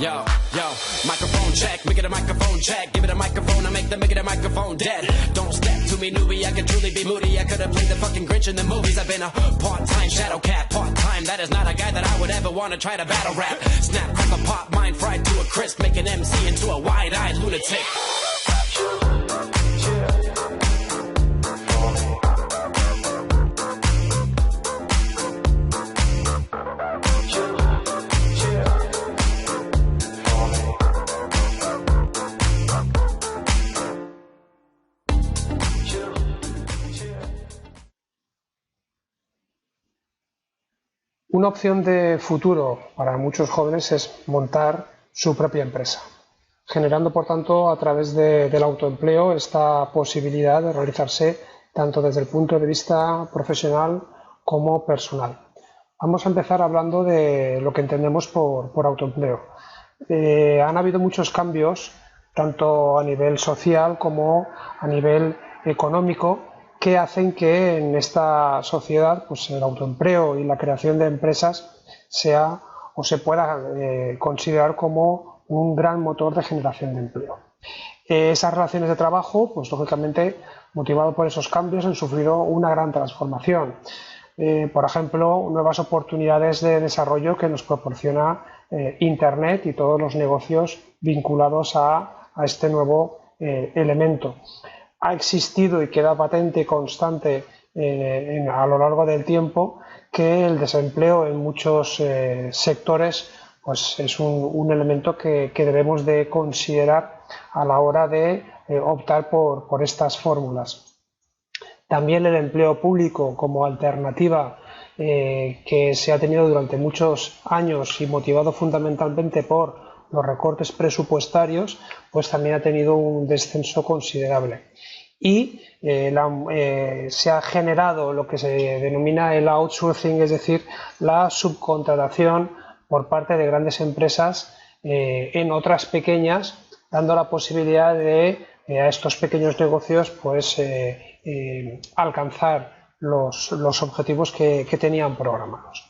Yo, microphone check, make it a microphone check. Give it a microphone, I make the microphone dead. Don't step to me, newbie, I can truly be moody. I could have played the fucking Grinch in the movies. I've been a part-time shadow cat, part-time. That is not a guy that I would ever want to try to battle rap. Snap, crack a pop, mind fried to a crisp. Make an MC into a wide-eyed lunatic. Una opción de futuro para muchos jóvenes es montar su propia empresa, generando por tanto a través del autoempleo esta posibilidad de realizarse tanto desde el punto de vista profesional como personal. Vamos a empezar hablando de lo que entendemos por autoempleo. Han habido muchos cambios tanto a nivel social como a nivel económico que hacen que en esta sociedad pues el autoempleo y la creación de empresas sea o se pueda considerar como un gran motor de generación de empleo. Esas relaciones de trabajo, pues lógicamente, motivado por esos cambios, han sufrido una gran transformación. Por ejemplo, nuevas oportunidades de desarrollo que nos proporciona Internet y todos los negocios vinculados a este nuevo elemento. Ha existido y queda patente y constante a lo largo del tiempo que el desempleo en muchos sectores pues es un elemento que debemos de considerar a la hora de optar por estas fórmulas. También el empleo público como alternativa que se ha tenido durante muchos años y motivado fundamentalmente por los recortes presupuestarios, pues también ha tenido un descenso considerable. Y se ha generado lo que se denomina el outsourcing, es decir, la subcontratación por parte de grandes empresas en otras pequeñas, dando la posibilidad de a estos pequeños negocios pues alcanzar los objetivos que tenían programados.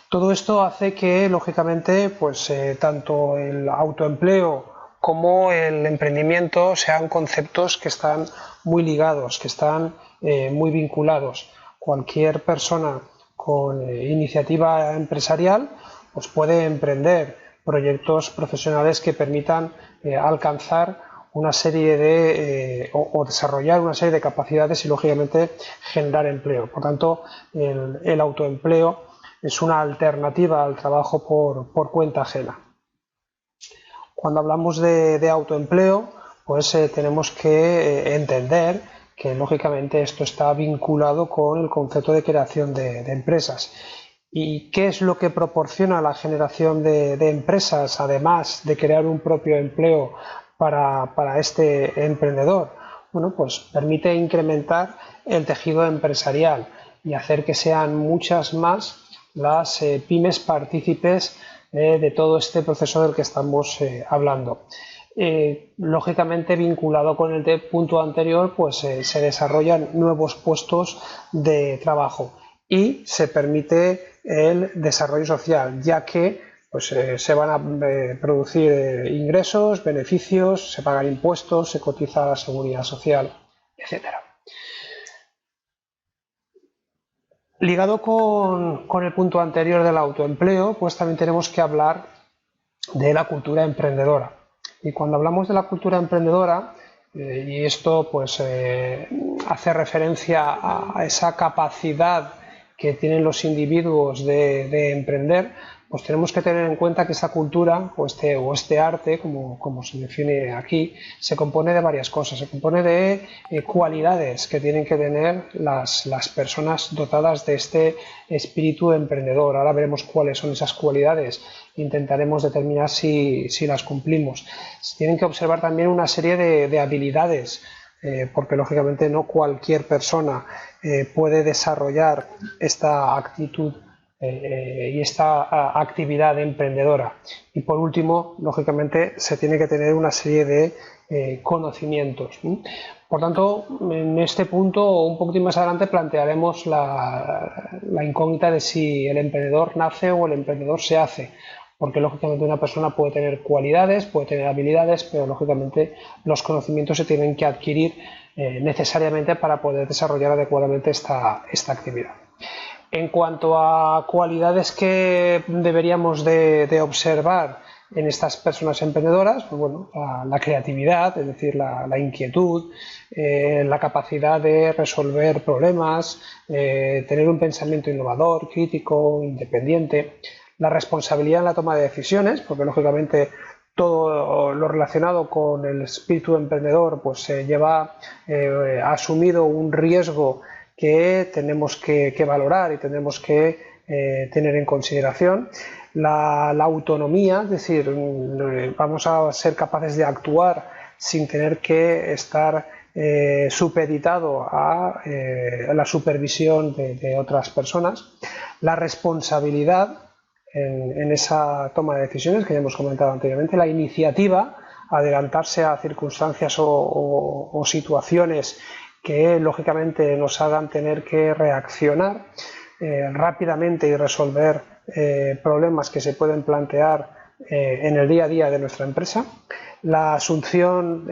Todo esto hace que, lógicamente, pues tanto el autoempleo como el emprendimiento sean conceptos que están muy ligados, que están muy vinculados. Cualquier persona con iniciativa empresarial pues puede emprender proyectos profesionales que permitan alcanzar una serie de o desarrollar una serie de capacidades y, lógicamente, generar empleo. Por tanto, el autoempleo es una alternativa al trabajo por cuenta ajena. Cuando hablamos de autoempleo, pues tenemos que entender que, lógicamente, esto está vinculado con el concepto de creación de empresas. ¿Y qué es lo que proporciona la generación de empresas, además de crear un propio empleo para este emprendedor? Bueno, pues permite incrementar el tejido empresarial y hacer que sean muchas más las pymes partícipes de todo este proceso del que estamos hablando. Lógicamente, vinculado con el punto anterior, pues se desarrollan nuevos puestos de trabajo y se permite el desarrollo social, ya que pues, se van a producir ingresos, beneficios, se pagan impuestos, se cotiza a la seguridad social, etcétera. Ligado con el punto anterior del autoempleo, pues también tenemos que hablar de la cultura emprendedora. Y cuando hablamos de la cultura emprendedora, y esto pues hace referencia a esa capacidad que tienen los individuos de emprender, pues tenemos que tener en cuenta que esta cultura o este arte, como se define aquí, se compone de varias cosas. Se compone de cualidades que tienen que tener las personas dotadas de este espíritu emprendedor. Ahora veremos cuáles son esas cualidades. Intentaremos determinar si las cumplimos. Se tienen que observar también una serie de habilidades, porque lógicamente no cualquier persona puede desarrollar esta actitud y esta actividad emprendedora. Y por último, lógicamente, se tiene que tener una serie de conocimientos. Por tanto, en este punto o un poquito más adelante plantearemos la incógnita de si el emprendedor nace o el emprendedor se hace. porque lógicamente una persona puede tener cualidades, puede tener habilidades, pero lógicamente los conocimientos se tienen que adquirir necesariamente para poder desarrollar adecuadamente esta actividad. En cuanto a cualidades que deberíamos de observar en estas personas emprendedoras, pues bueno, la creatividad, es decir, la inquietud, la capacidad de resolver problemas, tener un pensamiento innovador, crítico, independiente, la responsabilidad en la toma de decisiones, porque lógicamente todo lo relacionado con el espíritu emprendedor pues lleva asumido un riesgo que tenemos que valorar y tenemos que tener en consideración. La autonomía, es decir, vamos a ser capaces de actuar sin tener que estar supeditado a la supervisión de otras personas. La responsabilidad en esa toma de decisiones que ya hemos comentado anteriormente, la iniciativa, adelantarse a circunstancias o situaciones que lógicamente nos hagan tener que reaccionar rápidamente y resolver problemas que se pueden plantear en el día a día de nuestra empresa. La asunción,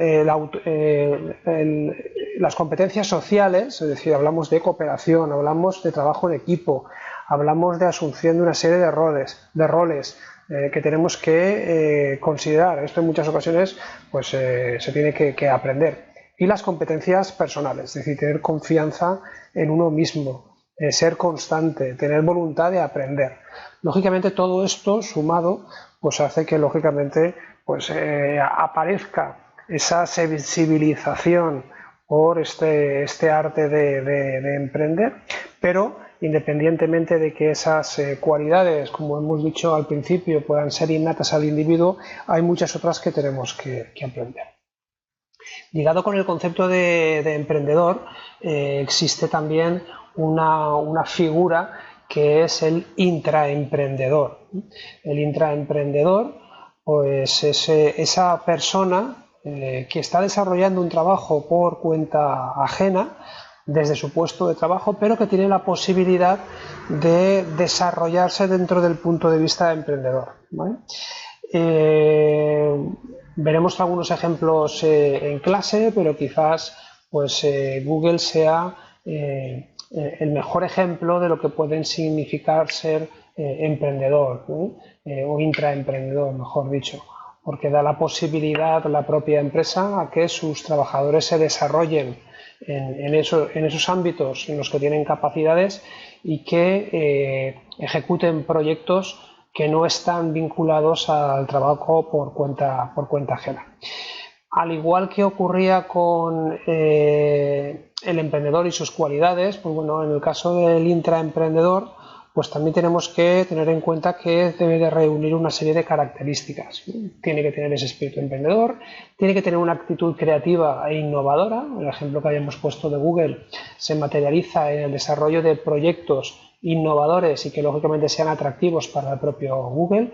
las competencias sociales, es decir, hablamos de cooperación, hablamos de trabajo en equipo, hablamos de asunción de una serie de roles que tenemos que considerar. Esto en muchas ocasiones pues, se tiene que aprender. Y las competencias personales, es decir, tener confianza en uno mismo, ser constante, tener voluntad de aprender. Lógicamente todo esto sumado pues hace que lógicamente pues, aparezca esa sensibilización por este arte de emprender, pero independientemente de que esas cualidades, como hemos dicho al principio, puedan ser innatas al individuo, hay muchas otras que tenemos que aprender. Ligado con el concepto de emprendedor, existe también una figura que es el intraemprendedor. El intraemprendedor pues, es esa persona que está desarrollando un trabajo por cuenta ajena, desde su puesto de trabajo, pero que tiene la posibilidad de desarrollarse dentro del punto de vista de emprendedor, ¿vale? Veremos algunos ejemplos en clase, pero quizás pues, Google sea el mejor ejemplo de lo que pueden significar ser emprendedor, ¿no? O intraemprendedor, mejor dicho, porque da la posibilidad a la propia empresa a que sus trabajadores se desarrollen en esos ámbitos en los que tienen capacidades y que ejecuten proyectos que no están vinculados al trabajo por cuenta ajena. Al igual que ocurría con el emprendedor y sus cualidades, pues bueno, en el caso del intraemprendedor, pues también tenemos que tener en cuenta que debe de reunir una serie de características. Tiene que tener ese espíritu emprendedor, tiene que tener una actitud creativa e innovadora. El ejemplo que habíamos puesto de Google se materializa en el desarrollo de proyectos innovadores y que lógicamente sean atractivos para el propio Google.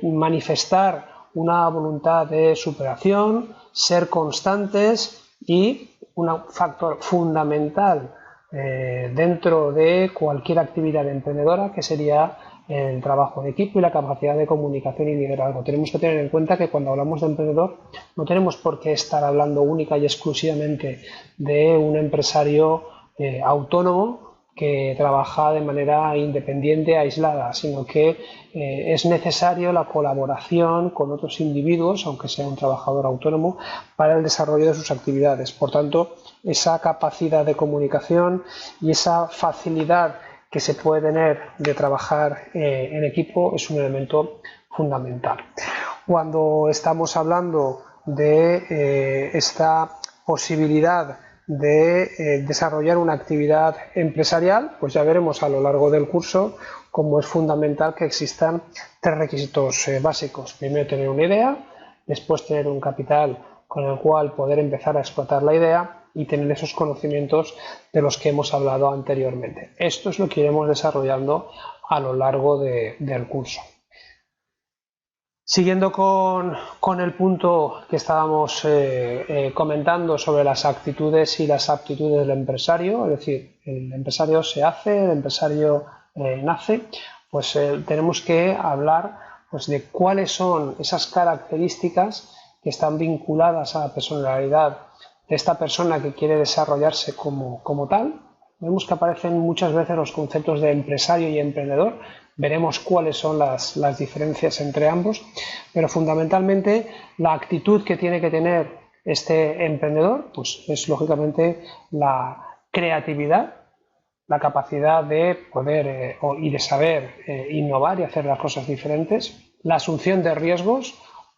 Manifestar una voluntad de superación, ser constantes y un factor fundamental dentro de cualquier actividad emprendedora, que sería el trabajo en equipo y la capacidad de comunicación y liderazgo. Tenemos que tener en cuenta que cuando hablamos de emprendedor no tenemos por qué estar hablando única y exclusivamente de un empresario autónomo que trabaja de manera independiente, aislada, sino que es necesario la colaboración con otros individuos, aunque sea un trabajador autónomo, para el desarrollo de sus actividades. Por tanto, esa capacidad de comunicación y esa facilidad que se puede tener de trabajar en equipo es un elemento fundamental. Cuando estamos hablando de esta posibilidad de desarrollar una actividad empresarial, pues ya veremos a lo largo del curso cómo es fundamental que existan tres requisitos básicos. Primero, tener una idea, después tener un capital con el cual poder empezar a explotar la idea y tener esos conocimientos de los que hemos hablado anteriormente. Esto es lo que iremos desarrollando a lo largo del curso. Siguiendo con el punto que estábamos comentando sobre las actitudes y las aptitudes del empresario, es decir, el empresario se hace, el empresario nace, pues tenemos que hablar pues de cuáles son esas características que están vinculadas a la personalidad de esta persona que quiere desarrollarse como tal. Vemos que aparecen muchas veces los conceptos de empresario y emprendedor. Veremos cuáles son las diferencias entre ambos, pero fundamentalmente la actitud que tiene que tener este emprendedor pues es lógicamente la creatividad, la capacidad de poder y de saber innovar y hacer las cosas diferentes, la asunción de riesgos,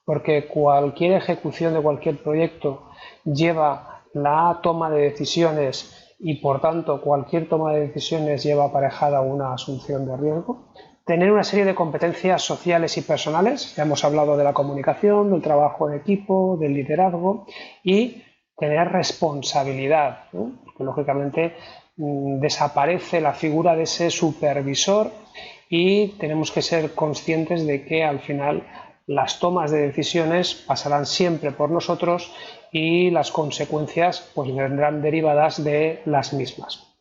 porque cualquier ejecución de cualquier proyecto lleva la toma de decisiones y por tanto cualquier toma de decisiones lleva aparejada una asunción de riesgo. Tener una serie de competencias sociales y personales, ya hemos hablado de la comunicación, del trabajo en equipo, del liderazgo, y tener responsabilidad, ¿no? Porque lógicamente desaparece la figura de ese supervisor y tenemos que ser conscientes de que al final las tomas de decisiones pasarán siempre por nosotros y las consecuencias pues vendrán derivadas de las mismas.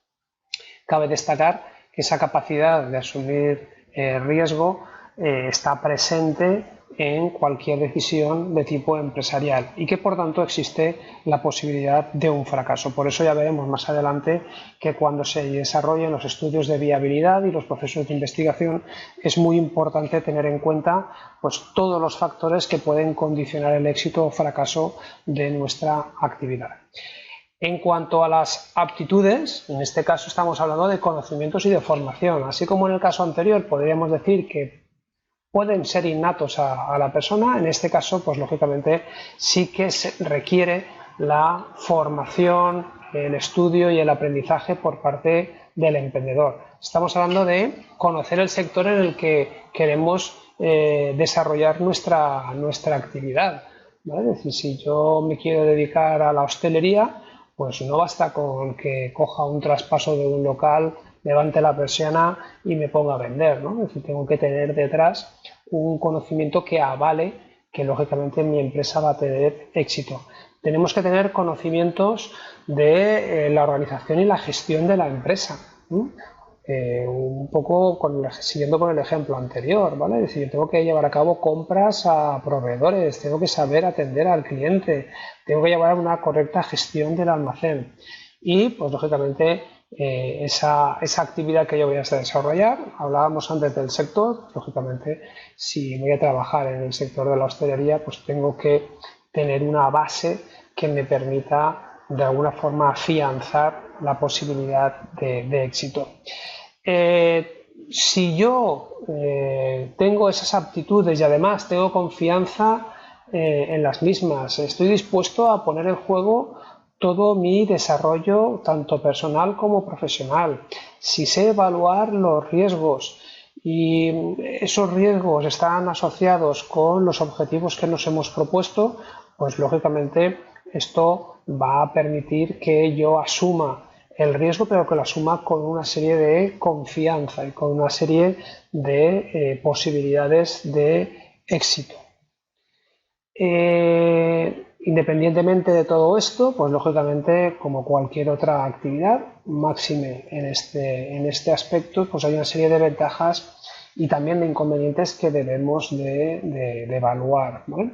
Cabe destacar que esa capacidad de asumir riesgo está presente en cualquier decisión de tipo empresarial y que por tanto existe la posibilidad de un fracaso. Por eso ya veremos más adelante que cuando se desarrollen los estudios de viabilidad y los procesos de investigación es muy importante tener en cuenta pues todos los factores que pueden condicionar el éxito o fracaso de nuestra actividad. En cuanto a las aptitudes, en este caso estamos hablando de conocimientos y de formación. Así como en el caso anterior podríamos decir que pueden ser innatos a la persona, en este caso pues lógicamente sí que se requiere la formación, el estudio y el aprendizaje por parte del emprendedor. Estamos hablando de conocer el sector en el que queremos desarrollar nuestra actividad, ¿vale? Es decir, si yo me quiero dedicar a la hostelería, pues no basta con que coja un traspaso de un local, levante la persiana y me ponga a vender, ¿no? Es decir, tengo que tener detrás un conocimiento que avale que lógicamente mi empresa va a tener éxito. Tenemos que tener conocimientos de la organización y la gestión de la empresa, ¿no? Un poco siguiendo con el ejemplo anterior, ¿vale? Es decir, yo tengo que llevar a cabo compras a proveedores, tengo que saber atender al cliente, tengo que llevar una correcta gestión del almacén y, pues lógicamente, esa actividad que yo voy a desarrollar, hablábamos antes del sector, lógicamente, si voy a trabajar en el sector de la hostelería, pues tengo que tener una base que me permita de alguna forma afianzar la posibilidad de éxito. Si yo tengo esas aptitudes y además tengo confianza en las mismas, estoy dispuesto a poner en juego todo mi desarrollo tanto personal como profesional. Si sé evaluar los riesgos y esos riesgos están asociados con los objetivos que nos hemos propuesto, pues lógicamente esto va a permitir que yo asuma el riesgo, pero que lo asuma con una serie de confianza y con una serie de posibilidades de éxito. Independientemente de todo esto, pues lógicamente, como cualquier otra actividad, máxime en este aspecto, pues hay una serie de ventajas y también de inconvenientes que debemos de evaluar, ¿vale?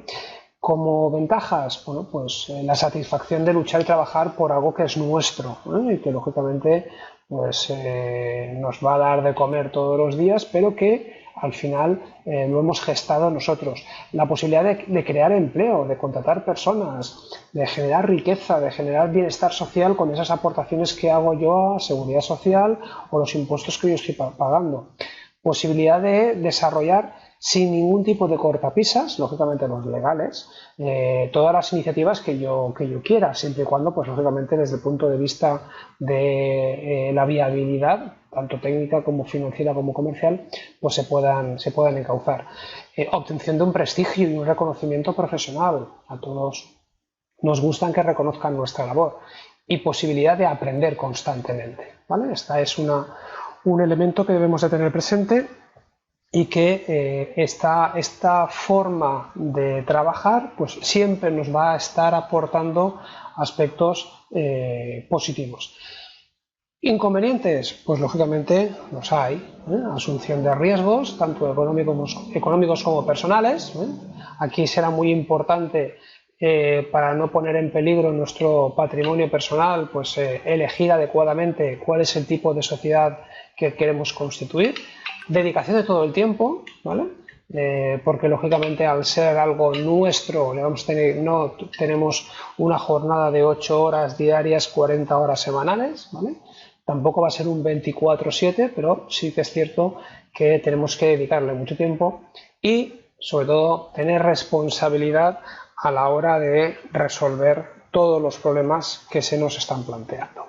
Como ventajas, bueno, pues la satisfacción de luchar y trabajar por algo que es nuestro, ¿eh? Y que lógicamente pues, nos va a dar de comer todos los días, pero que al final lo hemos gestado nosotros. La posibilidad de crear empleo, de contratar personas, de generar riqueza, de generar bienestar social con esas aportaciones que hago yo a seguridad social o los impuestos que yo estoy pagando. Posibilidad de desarrollar sin ningún tipo de cortapisas, lógicamente los legales, todas las iniciativas que yo quiera, siempre y cuando, pues lógicamente desde el punto de vista de la viabilidad, tanto técnica como financiera como comercial, pues se puedan encauzar. Obtención de un prestigio y un reconocimiento profesional. A todos nos gustan que reconozcan nuestra labor. Y posibilidad de aprender constantemente, ¿vale? Esta es un elemento que debemos de tener presente y que esta forma de trabajar pues siempre nos va a estar aportando aspectos positivos. Inconvenientes, pues lógicamente los hay, asunción de riesgos, tanto económicos como personales. Aquí será muy importante, para no poner en peligro nuestro patrimonio personal, pues elegir adecuadamente cuál es el tipo de sociedad que queremos constituir. Dedicación de todo el tiempo, ¿vale? Porque lógicamente al ser algo nuestro, no tenemos una jornada de 8 horas diarias, 40 horas semanales, ¿vale? Tampoco va a ser un 24/7, pero sí que es cierto que tenemos que dedicarle mucho tiempo y, sobre todo, tener responsabilidad a la hora de resolver todos los problemas que se nos están planteando.